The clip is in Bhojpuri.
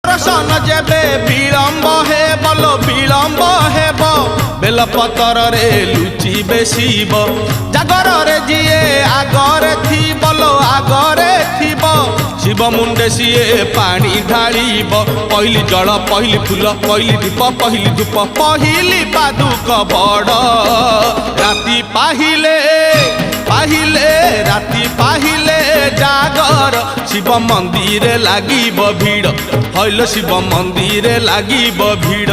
दर्शन जेबे विलम्ब हे बोलो विलम्ब हेब बेलपतर रे लुचि बेसिब जागर रे जिए आगरे थी बोलो आगरे थीब शिव मुंडे सीए पानी ढालिब पहली जल पहली फूल पहली दीप पहली धूप पहली पादुक बड़ राति पाहिले पाहिले राति पाहिले जागर शिव मंदिर लागिब भीड़ हईल शिव मंदिर लागिब भीड़।